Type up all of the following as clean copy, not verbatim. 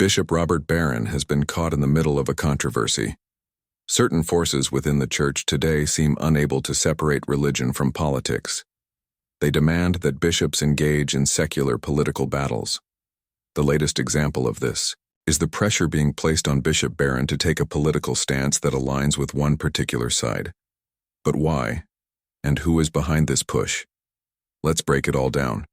Bishop Robert Barron has been caught in the middle of a controversy. Certain forces within the church today seem unable to separate religion from politics. They demand that bishops engage in secular political battles. The latest example of this is the pressure being placed on Bishop Barron to take a political stance that aligns with one particular side. But why? And who is behind this push? Let's break it all down.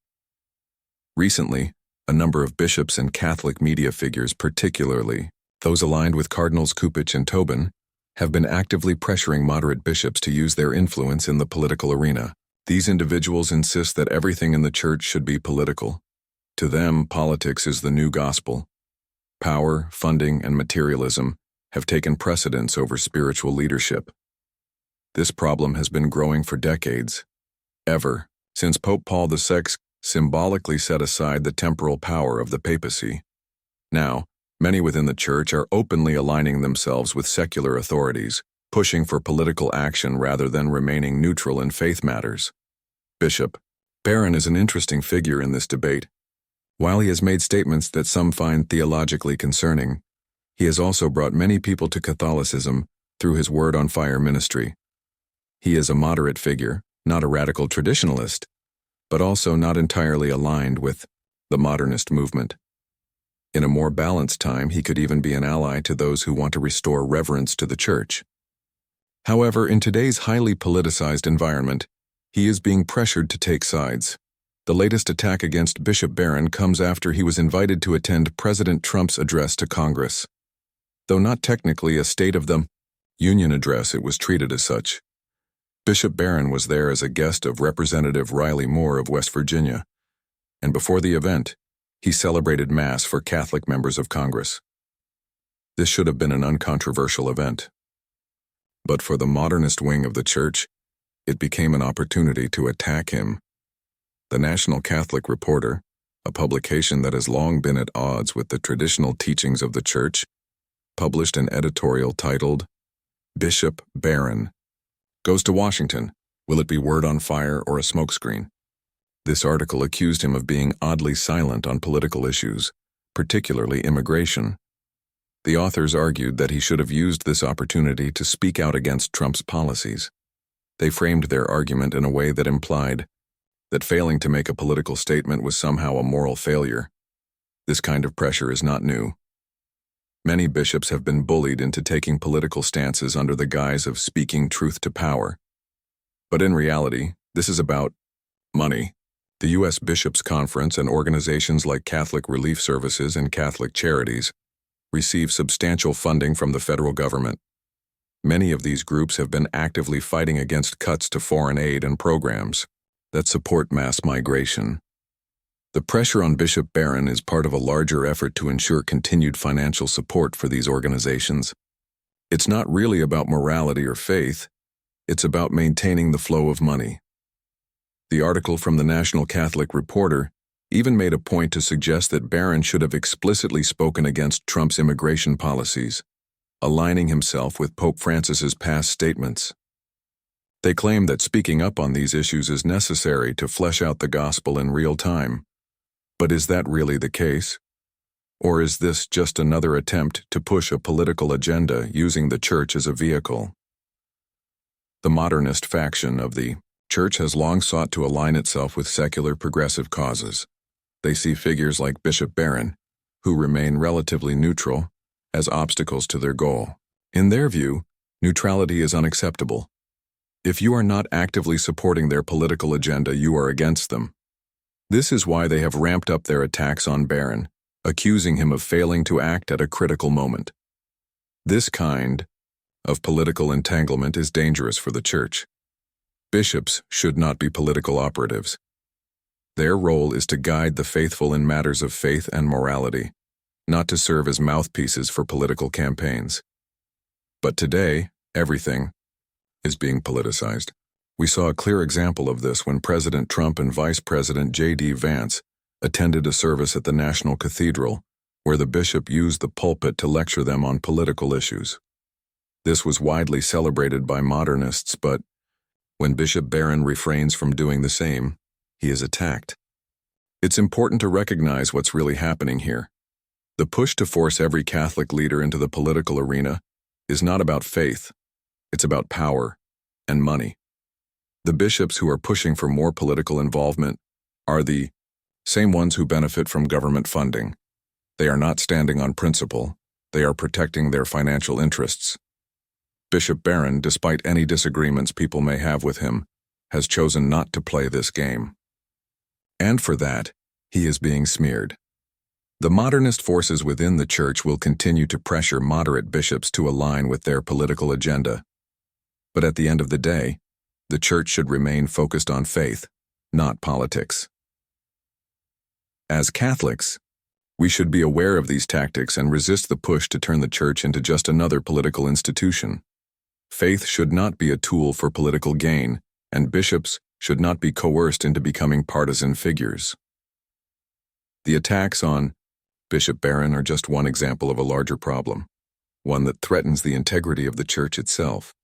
Recently, a number of bishops and Catholic media figures, particularly those aligned with Cardinals Cupich and Tobin, have been actively pressuring moderate bishops to use their influence in the political arena. These individuals insist that everything in the church should be political. To them, politics is the new gospel. Power, funding, and materialism have taken precedence over spiritual leadership. This problem has been growing for decades, ever since Pope Paul VI symbolically set aside the temporal power of the papacy. Now, many within the church are openly aligning themselves with secular authorities, pushing for political action rather than remaining neutral in faith matters. Bishop Barron is an interesting figure in this debate. While he has made statements that some find theologically concerning, he has also brought many people to Catholicism through his Word on Fire ministry. He is a moderate figure, not a radical traditionalist, but also not entirely aligned with the modernist movement. In a more balanced time, he could even be an ally to those who want to restore reverence to the church. However, in today's highly politicized environment, he is being pressured to take sides. The latest attack against Bishop Barron comes after he was invited to attend President Trump's address to Congress. Though not technically a State of the Union address, it was treated as such. Bishop Barron was there as a guest of Representative Riley Moore of West Virginia, and before the event, he celebrated Mass for Catholic members of Congress. This should have been an uncontroversial event. But for the modernist wing of the church, it became an opportunity to attack him. The National Catholic Reporter, a publication that has long been at odds with the traditional teachings of the church, published an editorial titled, "Bishop Barron Goes to Washington. Will it be word on fire or a smokescreen?" This article accused him of being oddly silent on political issues, particularly immigration. The authors argued that he should have used this opportunity to speak out against Trump's policies. They framed their argument in a way that implied that failing to make a political statement was somehow a moral failure. This kind of pressure is not new. Many bishops have been bullied into taking political stances under the guise of speaking truth to power. But in reality, this is about money. The U.S. Bishops' Conference and organizations like Catholic Relief Services and Catholic Charities receive substantial funding from the federal government. Many of these groups have been actively fighting against cuts to foreign aid and programs that support mass migration. The pressure on Bishop Barron is part of a larger effort to ensure continued financial support for these organizations. It's not really about morality or faith, it's about maintaining the flow of money. The article from the National Catholic Reporter even made a point to suggest that Barron should have explicitly spoken against Trump's immigration policies, aligning himself with Pope Francis's past statements. They claim that speaking up on these issues is necessary to flesh out the gospel in real time. But is that really the case? Or is this just another attempt to push a political agenda using the church as a vehicle? The modernist faction of the church has long sought to align itself with secular progressive causes. They see figures like Bishop Barron, who remain relatively neutral, as obstacles to their goal. In their view, neutrality is unacceptable. If you are not actively supporting their political agenda, you are against them. This is why they have ramped up their attacks on Barron, accusing him of failing to act at a critical moment. This kind of political entanglement is dangerous for the church. Bishops should not be political operatives. Their role is to guide the faithful in matters of faith and morality, not to serve as mouthpieces for political campaigns. But today, everything is being politicized. We saw a clear example of this when President Trump and Vice President J.D. Vance attended a service at the National Cathedral, where the bishop used the pulpit to lecture them on political issues. This was widely celebrated by modernists, but when Bishop Barron refrains from doing the same, he is attacked. It's important to recognize what's really happening here. The push to force every Catholic leader into the political arena is not about faith, it's about power and money. The bishops who are pushing for more political involvement are the same ones who benefit from government funding. They are not standing on principle, they are protecting their financial interests. Bishop Barron, despite any disagreements people may have with him, has chosen not to play this game. And for that, he is being smeared. The modernist forces within the Church will continue to pressure moderate bishops to align with their political agenda. But at the end of the day, the Church should remain focused on faith, not politics. As Catholics, we should be aware of these tactics and resist the push to turn the Church into just another political institution. Faith should not be a tool for political gain, and bishops should not be coerced into becoming partisan figures. The attacks on Bishop Barron are just one example of a larger problem, one that threatens the integrity of the Church itself.